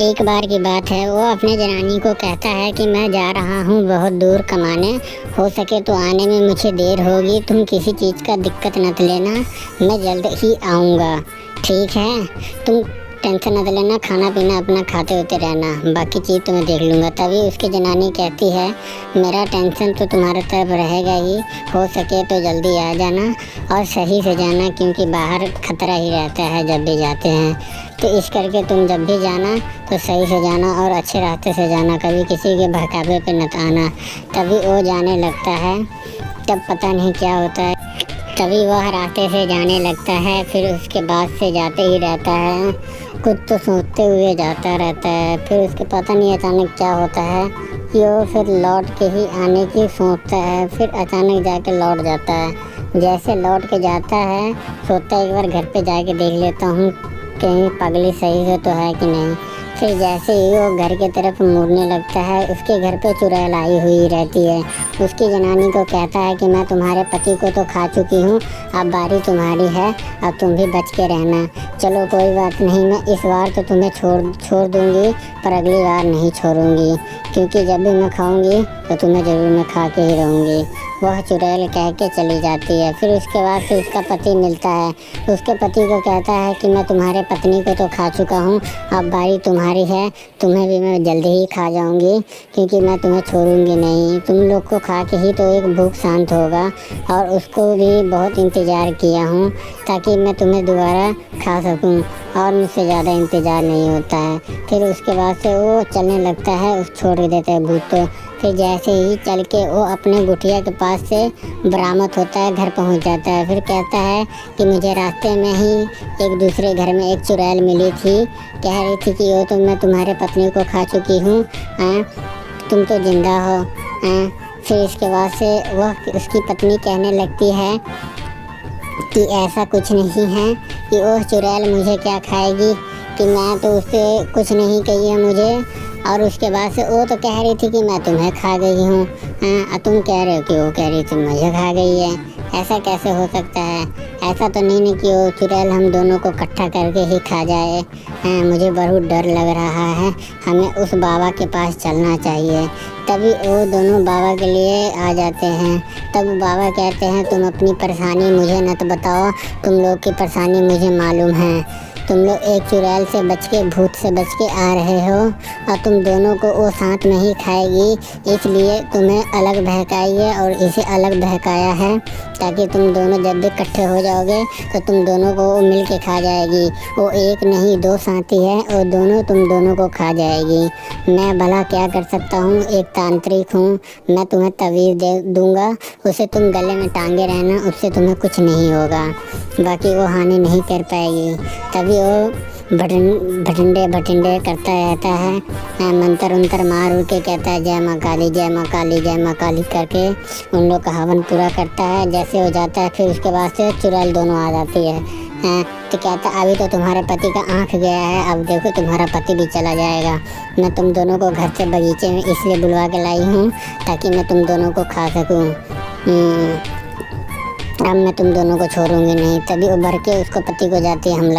एक बार की बात है, वो अपने जनानी को कहता है कि मैं जा रहा हूँ बहुत दूर कमाने, हो सके तो आने में मुझे देर होगी, तुम किसी चीज़ का दिक्कत मत लेना, मैं जल्द ही आऊँगा। ठीक है, तुम टेंशन मत लेना, खाना पीना अपना खाते होते रहना, बाकी चीज़ तो मैं देख लूँगा। तभी उसकी जनानी कहती है मेरा टेंशन तो तुम्हारे तरफ रहेगा ही, हो सके तो जल्दी आ जाना और सही से जाना, क्योंकि बाहर खतरा ही रहता है जब भी जाते हैं। तो इस करके तुम जब भी जाना तो सही से जाना और अच्छे रास्ते से जाना, कभी किसी के बहकावे पे मत आना। तभी वो जाने लगता है, तब पता नहीं क्या होता है, तभी वह रास्ते से जाने लगता है। फिर उसके बाद से जाते ही रहता है, कुछ तो सोचते हुए जाता रहता है। फिर उसके पता नहीं अचानक क्या होता है कि वो फिर लौट के ही आने की सोचता है। फिर अचानक जाके लौट जाता है। जैसे लौट के जाता है, सोचता है एक बार घर पे जाके देख लेता हूँ कहीं पगली सही से तो है कि नहीं। फिर जैसे ही वो घर की तरफ मुड़ने लगता है, उसके घर पे चुड़ैल आई हुई रहती है। उसकी जनानी को कहता है कि मैं तुम्हारे पति को तो खा चुकी हूँ, अब बारी तुम्हारी है, अब तुम भी बच के रहना। चलो कोई बात नहीं, मैं इस बार तो तुम्हें छोड़ दूँगी, पर अगली बार नहीं छोड़ूंगी, क्योंकि जब भी मैं खाऊंगी तो तुम्हें ज़रूर मैं खा के ही रहूँगी। वह चुड़ैल कह के चली जाती है। फिर उसके बाद से उसका पति मिलता है, उसके पति को कहता है कि मैं तुम्हारे पत्नी को तो खा चुका हूँ, अब बारी तुम्हारी है, तुम्हें भी मैं जल्दी ही खा जाऊँगी, क्योंकि मैं तुम्हें छोड़ूंगी नहीं। तुम लोग को खा के ही तो एक भूख शांत होगा, और उसको भी बहुत इंतज़ार किया हूँ ताकि मैं तुम्हें दोबारा खा सकूँ, और मुझसे ज़्यादा इंतज़ार नहीं होता है। फिर उसके बाद से वो चलने लगता है, उस छोड़ देता है भूत को। फिर जैसे ही चल के वो अपने गुटिया के पास से बरामद होता है, घर पहुंच जाता है। फिर कहता है कि मुझे रास्ते में ही एक दूसरे घर में एक चुड़ैल मिली थी, कह रही थी कि वो तो मैं तुम्हारे पत्नी को खा चुकी हूँ, तुम तो जिंदा हो। फिर इसके बाद से वह उसकी पत्नी कहने लगती है कि ऐसा कुछ नहीं है कि वो चुड़ैल मुझे क्या खाएगी, कि मैं तो उससे कुछ नहीं कही है मुझे। और उसके बाद से वो तो कह रही थी कि मैं तुम्हें खा गई हूँ, तुम कह रहे हो कि वो कह रही थी मुझे खा गई है। ऐसा कैसे हो सकता है? ऐसा तो नहीं कि वो चुड़ैल हम दोनों को इकट्ठा करके ही खा जाए। मुझे बहुत डर लग रहा है, हमें उस बाबा के पास चलना चाहिए। तभी वो दोनों बाबा के लिए आ जाते हैं। तब बाबा कहते हैं तुम अपनी परेशानी मुझे मत बताओ, तुम लोग की परेशानी मुझे मालूम है। तुम लोग एक चुड़ैल से बच के, भूत से बच के आ रहे हो, और तुम दोनों को वो साथ में ही खाएगी, इसलिए तुम्हें अलग बहकाई है और इसे अलग बहकाया है, ताकि तुम दोनों जब भी इकट्ठे हो जाओगे तो तुम दोनों को वो मिल के खा जाएगी। वो एक नहीं दो साथी है, और दोनों तुम दोनों को खा जाएगी। मैं भला क्या कर सकता हूँ, एक तांत्रिक हूँ, मैं तुम्हें तवीज़ दे दूँगा, उसे तुम गले में टांगे रहना, उससे तुम्हें कुछ नहीं होगा, बाकी वो हानि नहीं कर पाएगी। तभी वो भटिंडे करता रहता है, मंत्र उंतर मार उड़ के कहता है जय माँ काली, जय माँ काली, जय माँ काली करके उन लोग का हवन पूरा करता है। जैसे हो जाता है, फिर उसके बाद से चुड़ैल दोनों आ जाती है। तो कहता अभी तो तुम्हारे पति का आँख गया है, अब देखो तुम्हारा पति भी चला जाएगा। मैं तुम दोनों को घर से बगीचे में इसलिए बुलवा के लाई हूँ ताकि मैं तुम दोनों को खा सकूँ, अब मैं तुम दोनों को छोड़ूंगी नहीं। तभी उभर के उसको पति को जाती है हमला।